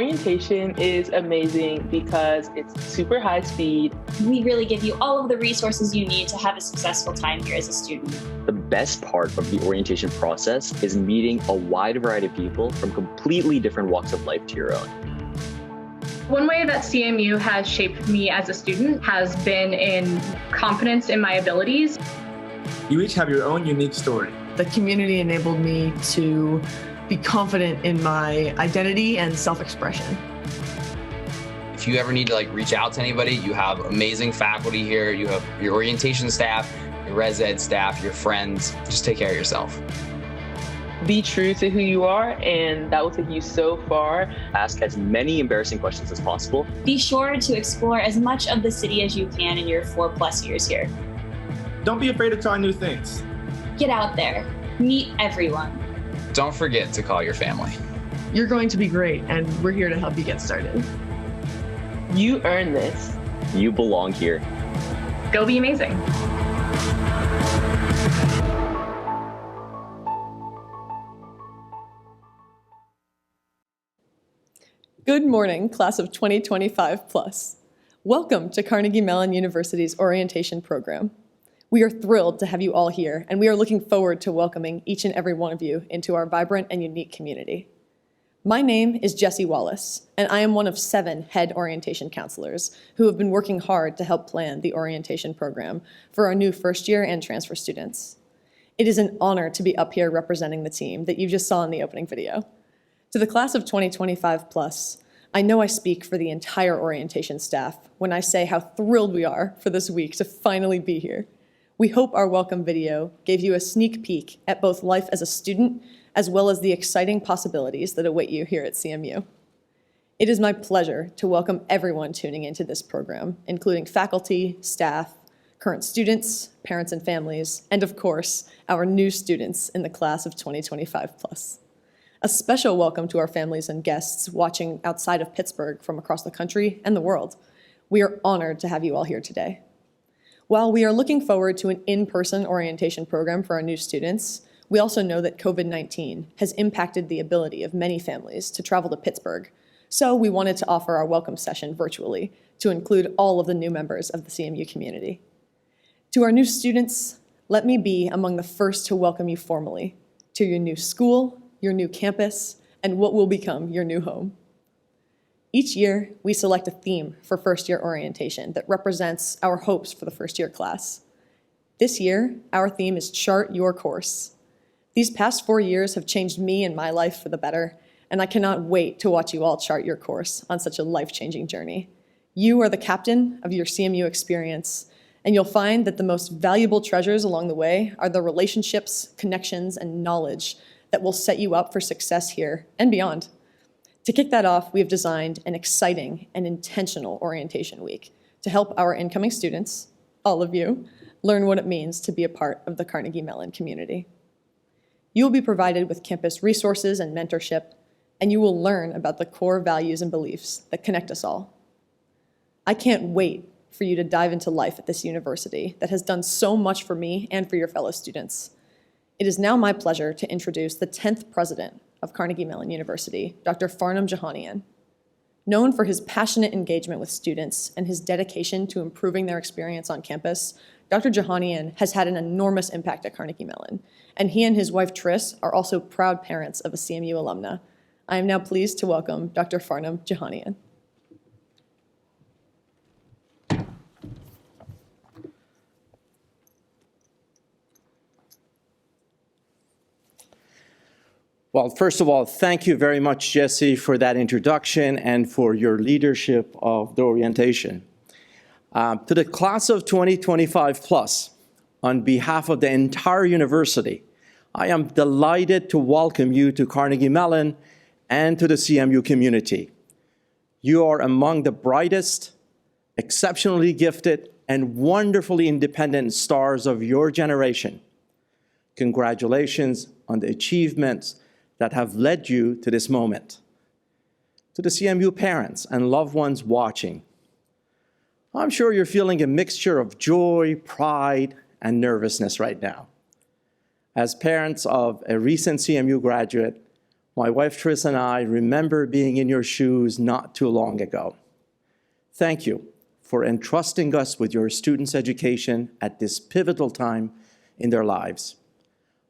Orientation is amazing because it's super high speed. We really give you all of the resources you need to have a successful time here as a student. The best part of the orientation process is meeting a wide variety of people from completely different walks of life to your own. One way that CMU has shaped me as a student has been in confidence in my abilities. You each have your own unique story. The community enabled me to be confident in my identity and self-expression. If you ever need to reach out to anybody, you have amazing faculty here. You have your orientation staff, your res ed staff, your friends. Just take care of yourself. Be true to who you are, and that will take you so far. Ask as many embarrassing questions as possible. Be sure to explore as much of the city as you can in your 4+ years here. Don't be afraid to try new things. Get out there. Meet everyone. Don't forget to call your family. You're going to be great, and we're here to help you get started. You earn this. You belong here. Go be amazing. Good morning, class of 2025 plus. Welcome to Carnegie Mellon University's orientation program. We are thrilled to have you all here, and we are looking forward to welcoming each and every one of you into our vibrant and unique community. My name is Jesse Wallace, and I am one of 7 head orientation counselors who have been working hard to help plan the orientation program for our new first-year and transfer students. It is an honor to be up here representing the team that you just saw in the opening video. To the class of 2025 plus, I know I speak for the entire orientation staff when I say how thrilled we are for this week to finally be here. We hope our welcome video gave you a sneak peek at both life as a student as well as the exciting possibilities that await you here at CMU. It is my pleasure to welcome everyone tuning into this program, including faculty, staff, current students, parents and families, and of course, our new students in the class of 2025 plus. A special welcome to our families and guests watching outside of Pittsburgh from across the country and the world. We are honored to have you all here today. While we are looking forward to an in-person orientation program for our new students, we also know that COVID-19 has impacted the ability of many families to travel to Pittsburgh, so we wanted to offer our welcome session virtually to include all of the new members of the CMU community. To our new students, let me be among the first to welcome you formally to your new school, your new campus, and what will become your new home. Each year, we select a theme for first-year orientation that represents our hopes for the first-year class. This year, our theme is Chart Your Course. These past 4 years have changed me and my life for the better, and I cannot wait to watch you all chart your course on such a life-changing journey. You are the captain of your CMU experience, and you'll find that the most valuable treasures along the way are the relationships, connections, and knowledge that will set you up for success here and beyond. To kick that off, we have designed an exciting and intentional orientation week to help our incoming students, all of you, learn what it means to be a part of the Carnegie Mellon community. You will be provided with campus resources and mentorship, and you will learn about the core values and beliefs that connect us all. I can't wait for you to dive into life at this university that has done so much for me and for your fellow students. It is now my pleasure to introduce the 10th president of Carnegie Mellon University, Dr. Farnam Jahanian. Known for his passionate engagement with students and his dedication to improving their experience on campus, Dr. Jahanian has had an enormous impact at Carnegie Mellon, and he and his wife Tris are also proud parents of a CMU alumna. I am now pleased to welcome Dr. Farnam Jahanian. Well, first of all, thank you very much, Jesse, for that introduction and for your leadership of the orientation. To the class of 2025 plus, on behalf of the entire university, I am delighted to welcome you to Carnegie Mellon and to the CMU community. You are among the brightest, exceptionally gifted, and wonderfully independent stars of your generation. Congratulations on the achievements that have led you to this moment. To the CMU parents and loved ones watching, I'm sure you're feeling a mixture of joy, pride, and nervousness right now. As parents of a recent CMU graduate, My wife Tris and I remember being in your shoes not too long ago. Thank you for entrusting us with your students' education at this pivotal time in their lives.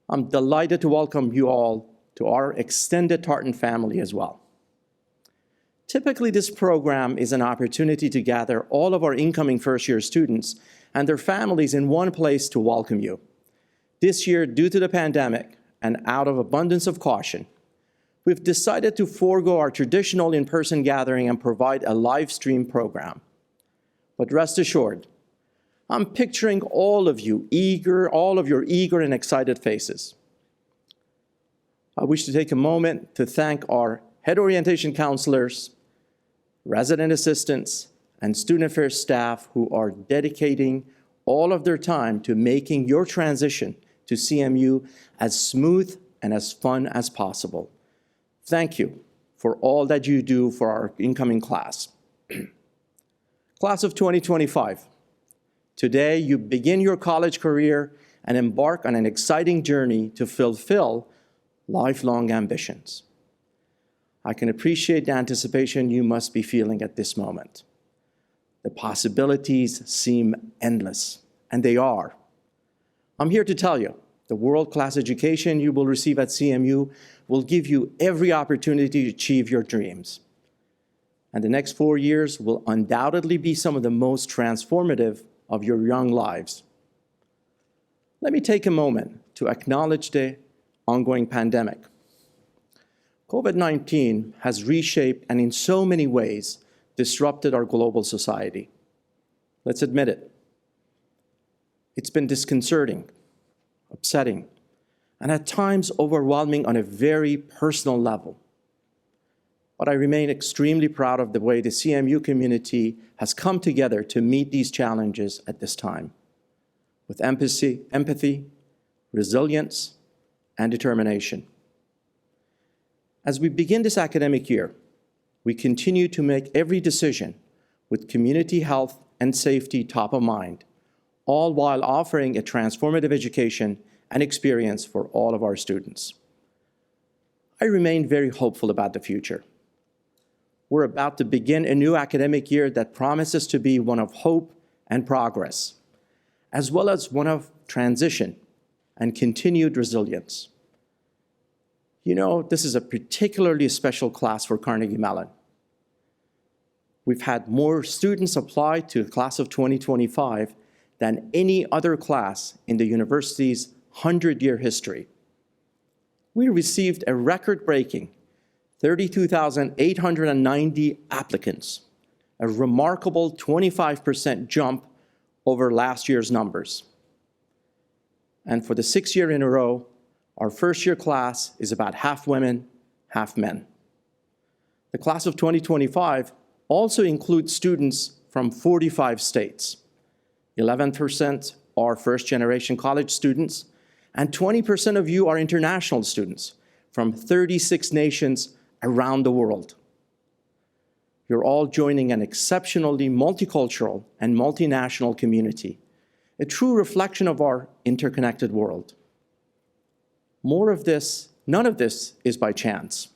I'm delighted to welcome you all to our extended Tartan family as well. Typically, this program is an opportunity to gather all of our incoming first-year students and their families in one place to welcome you. This year, due to the pandemic and out of abundance of caution, we've decided to forego our traditional in-person gathering and provide a live stream program. But rest assured, I'm picturing all of your eager and excited faces. I wish to take a moment to thank our head orientation counselors, resident assistants, and student affairs staff who are dedicating all of their time to making your transition to CMU as smooth and as fun as possible. Thank you for all that you do for our incoming class. Class of 2025. Today, you begin your college career and embark on an exciting journey to fulfill lifelong ambitions. I can appreciate the anticipation you must be feeling at this moment. The possibilities seem endless, and they are. I'm here to tell you, the world-class education you will receive at CMU will give you every opportunity to achieve your dreams. And the next 4 years will undoubtedly be some of the most transformative of your young lives. Let me take a moment to acknowledge the ongoing pandemic. COVID-19 has reshaped and in so many ways disrupted our global society. Let's admit it. It's been disconcerting, upsetting, and at times overwhelming on a very personal level. But I remain extremely proud of the way the CMU community has come together to meet these challenges at this time, with empathy, resilience, and determination. As we begin this academic year, we continue to make every decision with community health and safety top of mind, all while offering a transformative education and experience for all of our students. I remain very hopeful about the future. We're about to begin a new academic year that promises to be one of hope and progress, as well as one of transition and continued resilience. You know, this is a particularly special class for Carnegie Mellon. We've had more students apply to the class of 2025 than any other class in the university's 100-year history. We received a record-breaking 32,890 applicants, a remarkable 25% jump over last year's numbers. And for the 6th year in a row, our first-year class is about half women, half men. The class of 2025 also includes students from 45 states. 11% are first-generation college students, and 20% of you are international students from 36 nations around the world. You're all joining an exceptionally multicultural and multinational community, a true reflection of our interconnected world. None of this is by chance.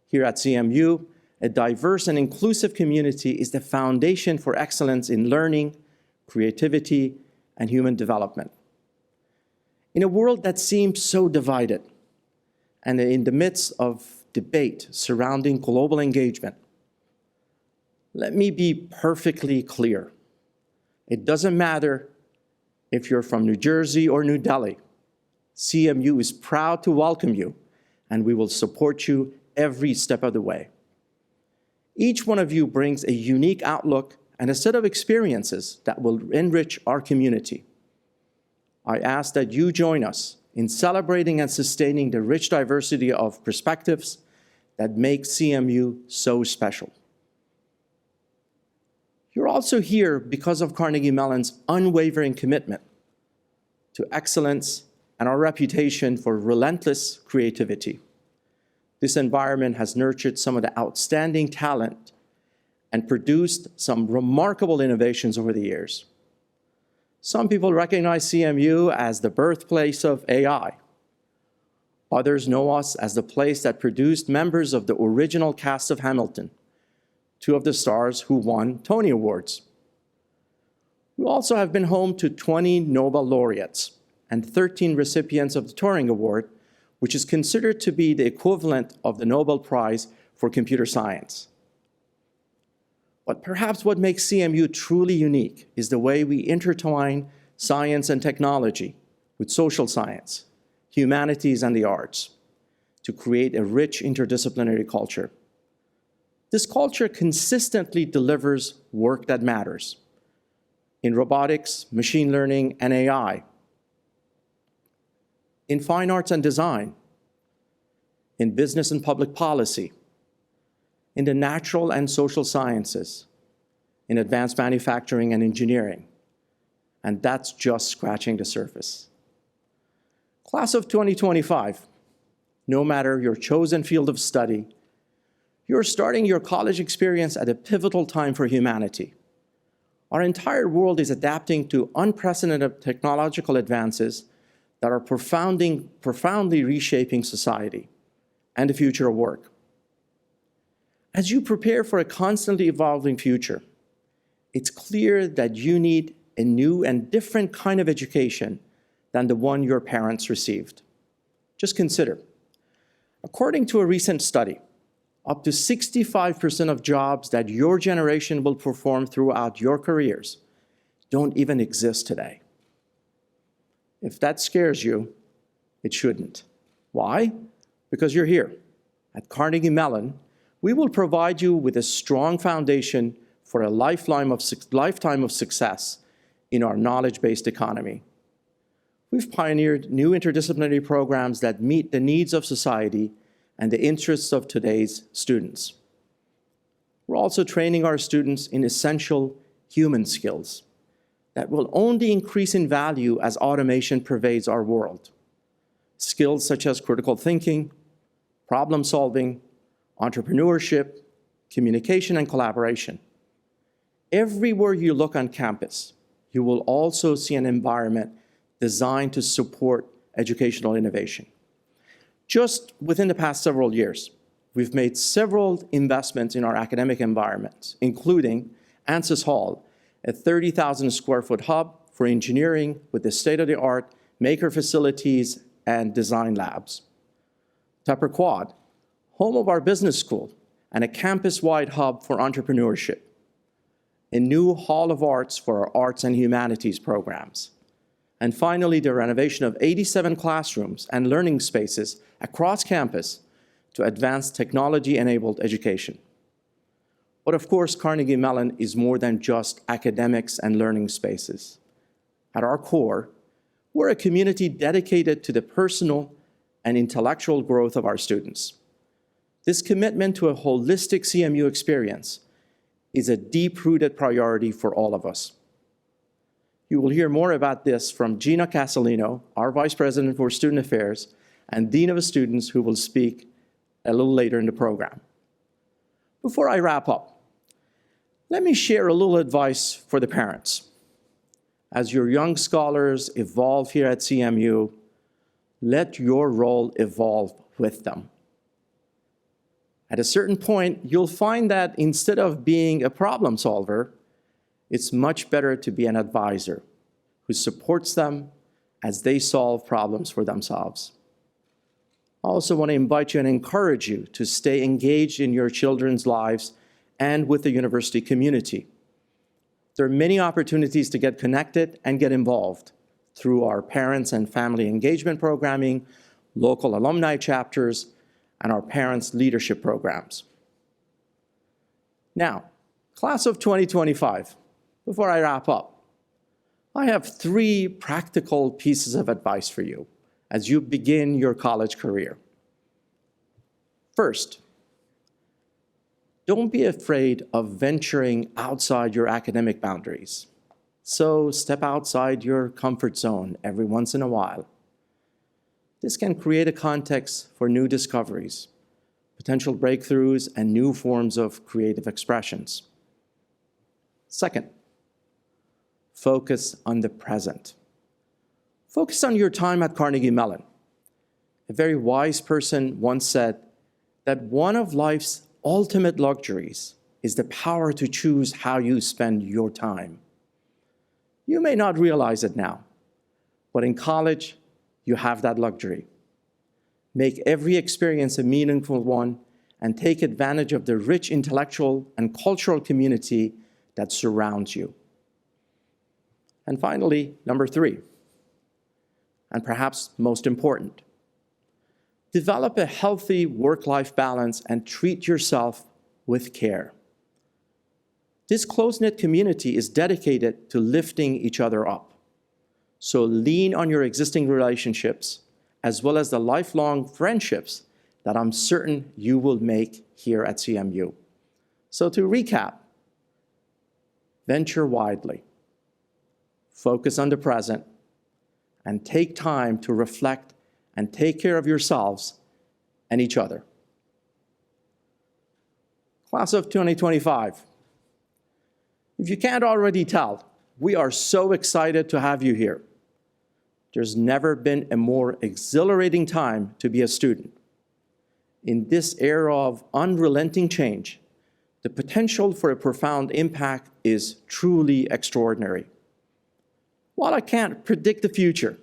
Here at CMU, a diverse and inclusive community is the foundation for excellence in learning, creativity, and human development. In a world that seems so divided, and in the midst of debate surrounding global engagement, let me be perfectly clear. It doesn't matter if you're from New Jersey or New Delhi. CMU is proud to welcome you, and we will support you every step of the way. Each one of you brings a unique outlook and a set of experiences that will enrich our community. I ask that you join us in celebrating and sustaining the rich diversity of perspectives that make CMU so special. You're also here because of Carnegie Mellon's unwavering commitment to excellence and our reputation for relentless creativity. This environment has nurtured some of the outstanding talent and produced some remarkable innovations over the years. Some people recognize CMU as the birthplace of AI. Others know us as the place that produced members of the original cast of Hamilton, two of the stars who won Tony Awards. We also have been home to 20 Nobel laureates and 13 recipients of the Turing Award, which is considered to be the equivalent of the Nobel Prize for computer science. But perhaps what makes CMU truly unique is the way we intertwine science and technology with social science, humanities, and the arts to create a rich interdisciplinary culture. This culture consistently delivers work that matters in robotics, machine learning, and AI, in fine arts and design, in business and public policy, in the natural and social sciences, in advanced manufacturing and engineering. And that's just scratching the surface. Class of 2025, no matter your chosen field of study, you're starting your college experience at a pivotal time for humanity. Our entire world is adapting to unprecedented technological advances that are profoundly reshaping society and the future of work. As you prepare for a constantly evolving future, it's clear that you need a new and different kind of education than the one your parents received. Just consider, according to a recent study, up to 65% of jobs that your generation will perform throughout your careers don't even exist today. If that scares you, it shouldn't. Why? Because you're here. At Carnegie Mellon, we will provide you with a strong foundation for a lifetime of success in our knowledge-based economy. We've pioneered new interdisciplinary programs that meet the needs of society and the interests of today's students. We're also training our students in essential human skills that will only increase in value as automation pervades our world. Skills such as critical thinking, problem solving, entrepreneurship, communication, and collaboration. Everywhere you look on campus, you will also see an environment designed to support educational innovation. Just within the past several years, we've made several investments in our academic environments, including Ansys Hall, a 30,000 square foot hub for engineering with the state-of-the-art maker facilities and design labs. Tupper Quad, home of our business school and a campus-wide hub for entrepreneurship. A new Hall of Arts for our arts and humanities programs. And finally, the renovation of 87 classrooms and learning spaces across campus to advance technology-enabled education. But of course, Carnegie Mellon is more than just academics and learning spaces. At our core, we're a community dedicated to the personal and intellectual growth of our students. This commitment to a holistic CMU experience is a deep-rooted priority for all of us. You will hear more about this from Gina Casalegno, our Vice President for Student Affairs, and Dean of Students, who will speak a little later in the program. Before I wrap up, let me share a little advice for the parents. As your young scholars evolve here at CMU, let your role evolve with them. At a certain point, you'll find that instead of being a problem solver, it's much better to be an advisor who supports them as they solve problems for themselves. I also want to invite you and encourage you to stay engaged in your children's lives and with the university community. There are many opportunities to get connected and get involved through our parents and family engagement programming, local alumni chapters, and our parents' leadership programs. Now, class of 2025, before I wrap up, I have 3 practical pieces of advice for you as you begin your college career. First, don't be afraid of venturing outside your academic boundaries. So step outside your comfort zone every once in a while. This can create a context for new discoveries, potential breakthroughs, and new forms of creative expressions. Second, focus on the present. Focus on your time at Carnegie Mellon. A very wise person once said that one of life's ultimate luxuries is the power to choose how you spend your time. You may not realize it now, but in college, you have that luxury. Make every experience a meaningful one and take advantage of the rich intellectual and cultural community that surrounds you. And finally, number 3, and perhaps most important, develop a healthy work-life balance and treat yourself with care. This close-knit community is dedicated to lifting each other up. So lean on your existing relationships, as well as the lifelong friendships that I'm certain you will make here at CMU. So to recap, venture widely, focus on the present, and take time to reflect and take care of yourselves and each other. Class of 2025, if you can't already tell, we are so excited to have you here. There's never been a more exhilarating time to be a student. In this era of unrelenting change, the potential for a profound impact is truly extraordinary. While I can't predict the future,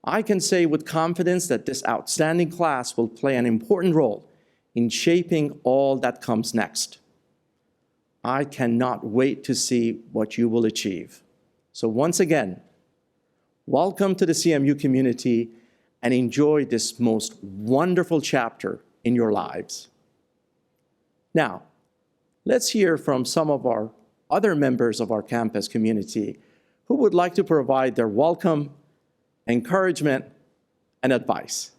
I can say with confidence that this outstanding class will play an important role in shaping all that comes next. I cannot wait to see what you will achieve. So once again, welcome to the CMU community and enjoy this most wonderful chapter in your lives. Now, let's hear from some of our other members of our campus community who would like to provide their welcome, encouragement, and advice.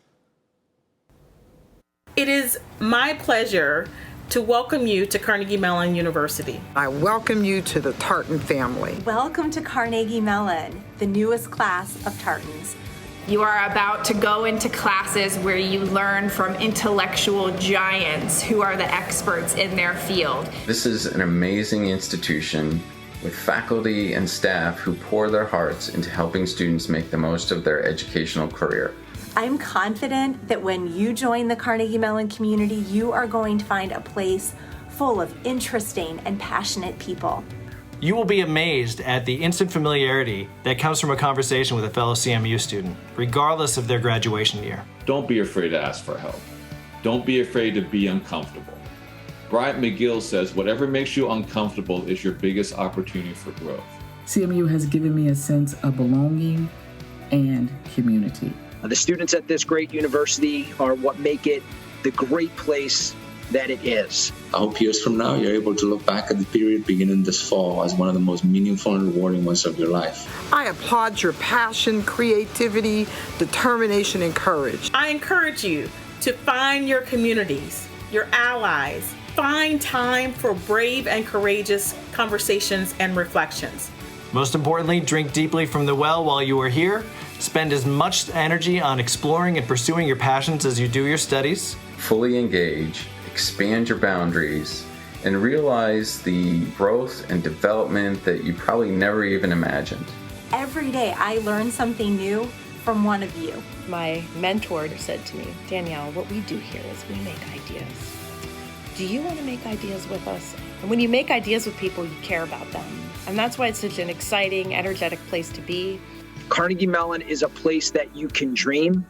It is my pleasure to welcome you to Carnegie Mellon University. I welcome you to the Tartan family. Welcome to Carnegie Mellon, the newest class of Tartans. You are about to go into classes where you learn from intellectual giants who are the experts in their field. This is an amazing institution with faculty and staff who pour their hearts into helping students make the most of their educational career. I'm confident that when you join the Carnegie Mellon community, you are going to find a place full of interesting and passionate people. You will be amazed at the instant familiarity that comes from a conversation with a fellow CMU student, regardless of their graduation year. Don't be afraid to ask for help. Don't be afraid to be uncomfortable. Bryant McGill says, whatever makes you uncomfortable is your biggest opportunity for growth. CMU has given me a sense of belonging and community. The students at this great university are what make it the great place that it is. I hope years from now you're able to look back at the period beginning this fall as one of the most meaningful and rewarding ones of your life. I applaud your passion, creativity, determination, and courage. I encourage you to find your communities, your allies. Find time for brave and courageous conversations and reflections. Most importantly, drink deeply from the well while you are here. Spend as much energy on exploring and pursuing your passions as you do your studies. Fully engage, expand your boundaries, and realize the growth and development that you probably never even imagined. Every day I learn something new from one of you. My mentor said to me, Danielle, what we do here is we make ideas. Do you want to make ideas with us? And when you make ideas with people, you care about them. And that's why it's such an exciting, energetic place to be. Carnegie Mellon is a place that you can dream,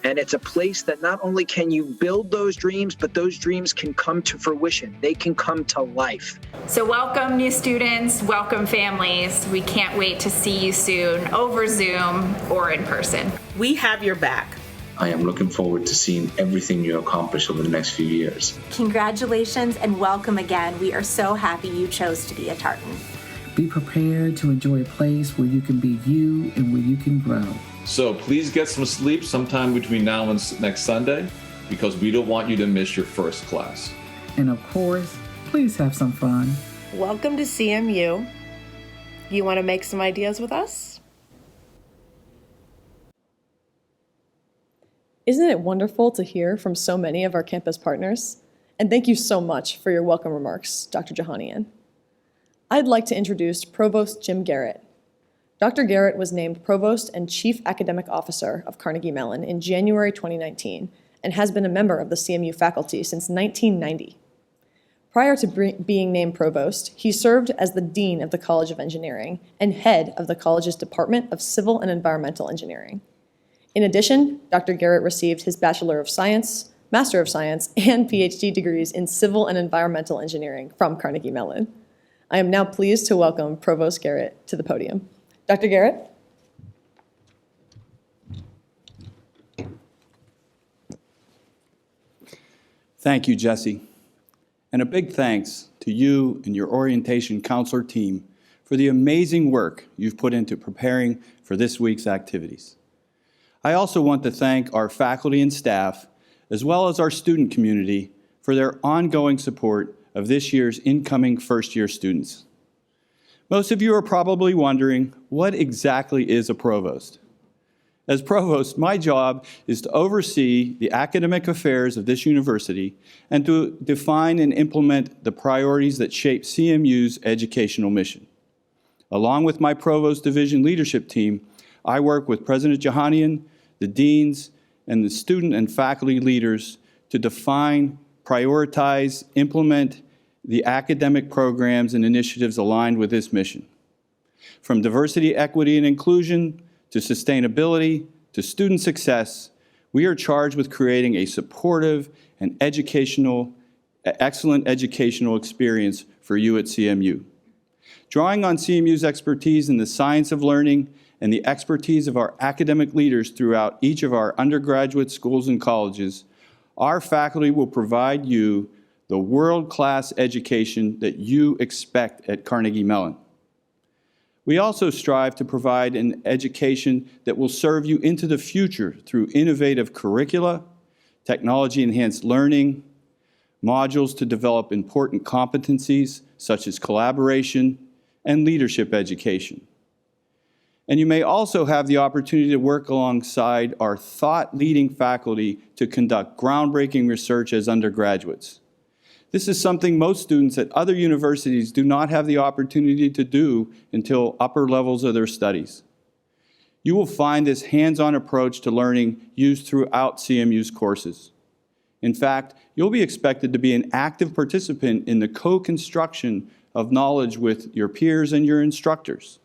and it's a place that not only can you build those dreams, but those dreams can come to fruition. They can come to life. So welcome new students, welcome families. We can't wait to see you soon over Zoom or in person. We have your back. I am looking forward to seeing everything you accomplish over the next few years. Congratulations and welcome again. We are so happy you chose to be a Tartan. Be prepared to enjoy a place where you can be you and where you can grow. So please get some sleep sometime between now and next Sunday, because we don't want you to miss your first class. And of course, please have some fun. Welcome to CMU. You want to make some ideas with us? Isn't it wonderful to hear from so many of our campus partners? And thank you so much for your welcome remarks, Dr. Jahanian. I'd like to introduce Provost Jim Garrett. Dr. Garrett was named Provost and Chief Academic Officer of Carnegie Mellon in January 2019 and has been a member of the CMU faculty since 1990. Prior to being named Provost, he served as the Dean of the College of Engineering and head of the college's Department of Civil and Environmental Engineering. In addition, Dr. Garrett received his Bachelor of Science, Master of Science, and PhD degrees in Civil and Environmental Engineering from Carnegie Mellon. I am now pleased to welcome Provost Garrett to the podium. Dr. Garrett? Thank you, Jesse. And a big thanks to you and your orientation counselor team for the amazing work you've put into preparing for this week's activities. I also want to thank our faculty and staff, as well as our student community, for their ongoing support of this year's incoming first-year students. Most of you are probably wondering, what exactly is a provost? As provost, my job is to oversee the academic affairs of this university and to define and implement the priorities that shape CMU's educational mission. Along with my provost division leadership team, I work with President Jahanian, the deans, and the student and faculty leaders to define, prioritize, implement the academic programs and initiatives aligned with this mission. From diversity, equity, and inclusion to sustainability to student success, we are charged with creating a supportive and excellent educational experience for you at CMU. Drawing on CMU's expertise in the science of learning and the expertise of our academic leaders throughout each of our undergraduate schools and colleges, our faculty will provide you the world-class education that you expect at Carnegie Mellon. We also strive to provide an education that will serve you into the future through innovative curricula, technology-enhanced learning, modules to develop important competencies such as collaboration and leadership education. And you may also have the opportunity to work alongside our thought-leading faculty to conduct groundbreaking research as undergraduates. This is something most students at other universities do not have the opportunity to do until upper levels of their studies. You will find this hands-on approach to learning used throughout CMU's courses. In fact, you'll be expected to be an active participant in the co-construction of knowledge with your peers and your instructors.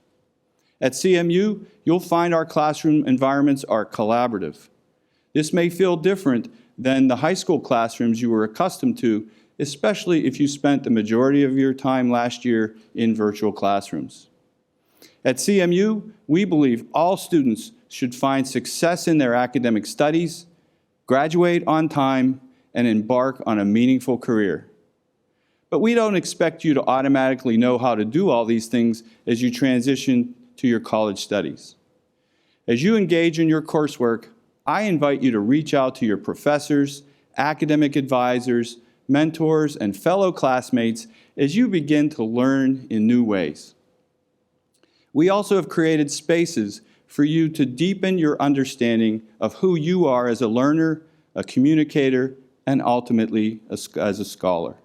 At CMU, you'll find our classroom environments are collaborative. This may feel different than the high school classrooms you were accustomed to, especially if you spent the majority of your time last year in virtual classrooms. At CMU, we believe all students should find success in their academic studies, graduate on time, and embark on a meaningful career. But we don't expect you to automatically know how to do all these things as you transition to your college studies. As you engage in your coursework, I invite you to reach out to your professors, academic advisors, mentors, and fellow classmates as you begin to learn in new ways. We also have created spaces for you to deepen your understanding of who you are as a learner, a communicator, and ultimately as a scholar.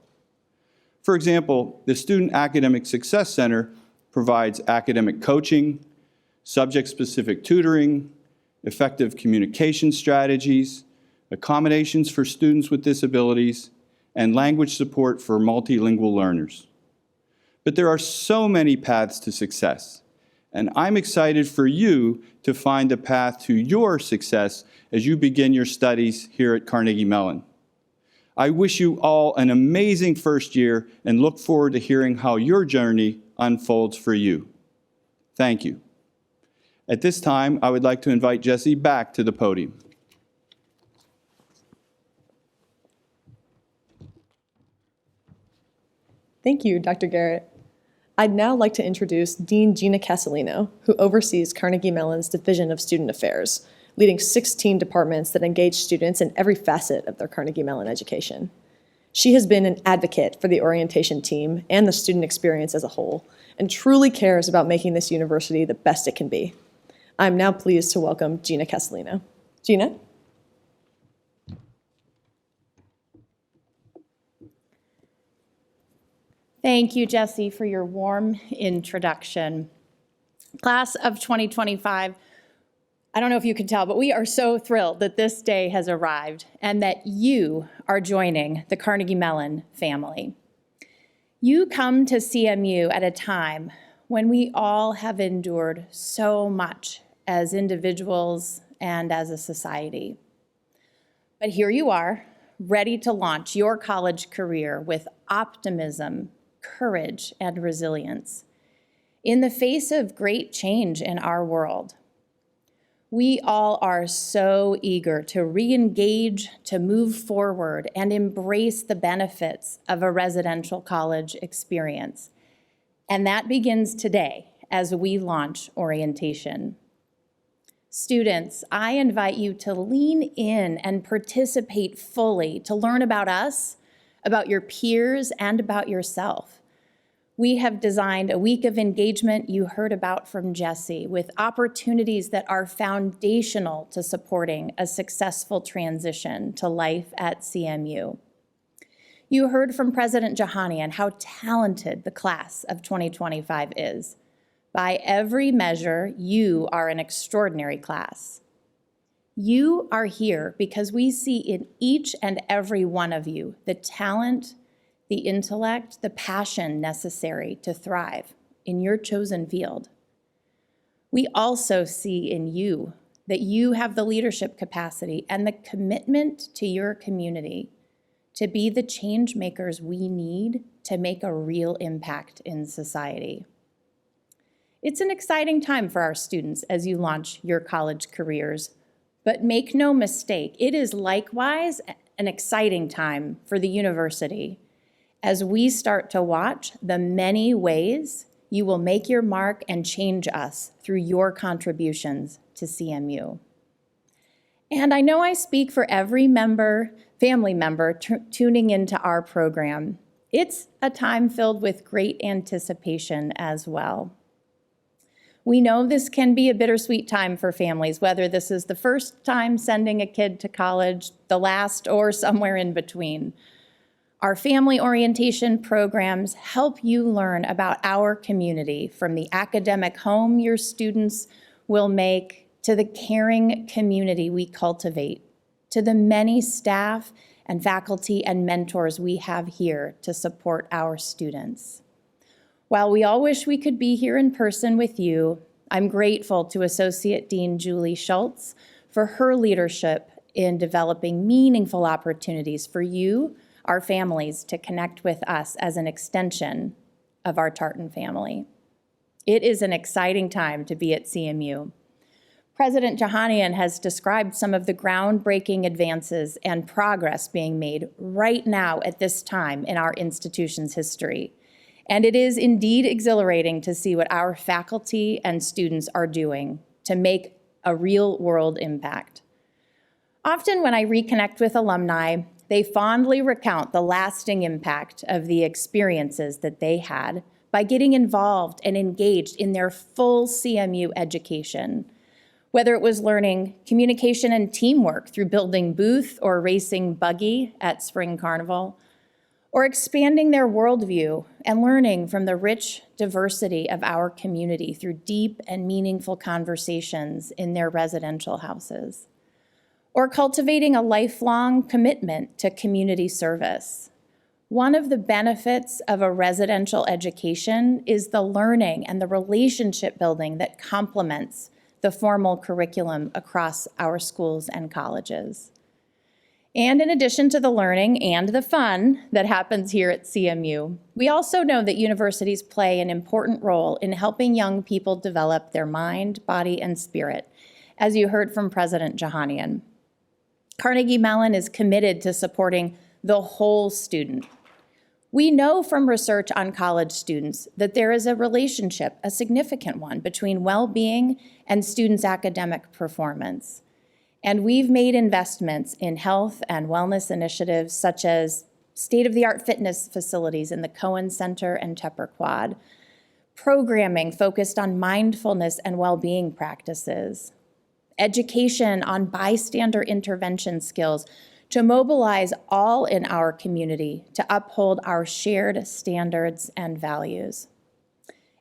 For example, the Student Academic Success Center provides academic coaching, subject-specific tutoring, effective communication strategies, accommodations for students with disabilities, and language support for multilingual learners. But there are so many paths to success, and I'm excited for you to find the path to your success as you begin your studies here at Carnegie Mellon. I wish you all an amazing first year and look forward to hearing how your journey unfolds for you. Thank you. At this time, I would like to invite Jesse back to the podium. Thank you, Dr. Garrett. I'd now like to introduce Dean Gina Casalegno, who oversees Carnegie Mellon's Division of Student Affairs, leading 16 departments that engage students in every facet of their Carnegie Mellon education. She has been an advocate for the orientation team and the student experience as a whole, and truly cares about making this university the best it can be. I'm now pleased to welcome Gina Casalegno. Gina? Thank you, Jesse, for your warm introduction. Class of 2025, I don't know if you can tell, but we are so thrilled that this day has arrived and that you are joining the Carnegie Mellon family. You come to CMU at a time when we all have endured so much as individuals and as a society. But here you are, ready to launch your college career with optimism, courage, and resilience in the face of great change in our world. We all are so eager to re-engage, to move forward, and embrace the benefits of a residential college experience. And that begins today as we launch orientation. Students, I invite you to lean in and participate fully to learn about us, about your peers, and about yourself. We have designed a week of engagement you heard about from Jesse, with opportunities that are foundational to supporting a successful transition to life at CMU. You heard from President Jahanian how talented the class of 2025 is. By every measure, you are an extraordinary class. You are here because we see in each and every one of you the talent, the intellect, the passion necessary to thrive in your chosen field. We also see in you that you have the leadership capacity and the commitment to your community to be the change makers we need to make a real impact in society. It's an exciting time for our students as you launch your college careers, but make no mistake, it is likewise an exciting time for the university as we start to watch the many ways you will make your mark and change us through your contributions to CMU. And I know I speak for every family member tuning into our program. It's a time filled with great anticipation as well. We know this can be a bittersweet time for families, whether this is the first time sending a kid to college, the last, or somewhere in between. Our family orientation programs help you learn about our community, from the academic home your students will make to the caring community we cultivate, to the many staff and faculty and mentors we have here to support our students. While we all wish we could be here in person with you, I'm grateful to Associate Dean Julie Schultz for her leadership in developing meaningful opportunities for you, our families, to connect with us as an extension of our Tartan family. It is an exciting time to be at CMU. President Jahanian has described some of the groundbreaking advances and progress being made right now at this time in our institution's history. And it is indeed exhilarating to see what our faculty and students are doing to make a real-world impact. Often when I reconnect with alumni, they fondly recount the lasting impact of the experiences that they had by getting involved and engaged in their full CMU education, whether it was learning communication and teamwork through building booth or racing buggy at Spring Carnival, or expanding their worldview and learning from the rich diversity of our community through deep and meaningful conversations in their residential houses, or cultivating a lifelong commitment to community service. One of the benefits of a residential education is the learning and the relationship building that complements the formal curriculum across our schools and colleges. And in addition to the learning and the fun that happens here at CMU, we also know that universities play an important role in helping young people develop their mind, body, and spirit, as you heard from President Jahanian. Carnegie Mellon is committed to supporting the whole student. We know from research on college students that there is a relationship, a significant one, between well-being and students' academic performance. And we've made investments in health and wellness initiatives such as state-of-the-art fitness facilities in the Cohen Center and Tepper Quad, programming focused on mindfulness and well-being practices, education on bystander intervention skills to mobilize all in our community to uphold our shared standards and values.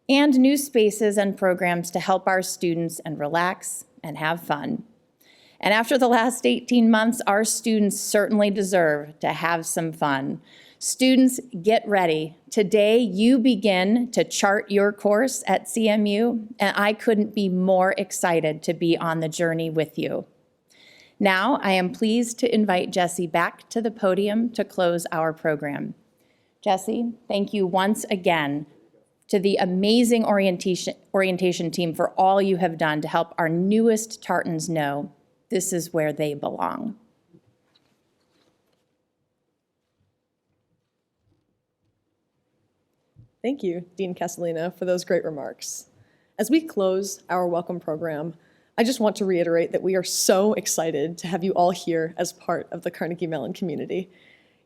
and new spaces and programs to help our students and relax and have fun. And after the last 18 months, our students certainly deserve to have some fun. Students, get ready. Today, you begin to chart your course at CMU, and I couldn't be more excited to be on the journey with you. Now, I am pleased to invite Jesse back to the podium to close our program. Jesse, thank you once again to the amazing orientation team for all you have done to help our newest Tartans know this is where they belong. Thank you, Dean Casalegno, for those great remarks. As we close our welcome program, I just want to reiterate that we are so excited to have you all here as part of the Carnegie Mellon community.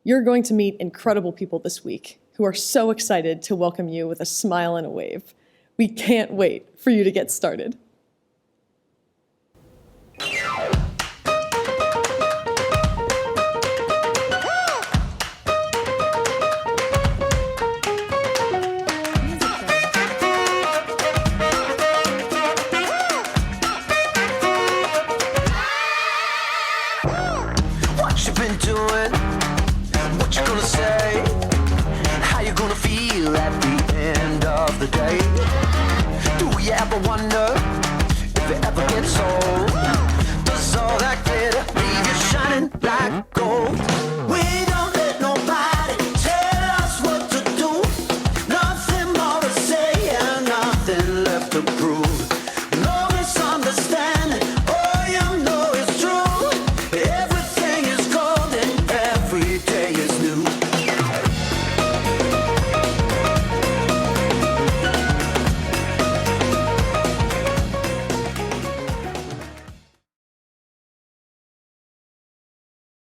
You're going to meet incredible people this week who are so excited to welcome you with a smile and a wave. We can't wait for you to get started. What you been doing? What you gonna say?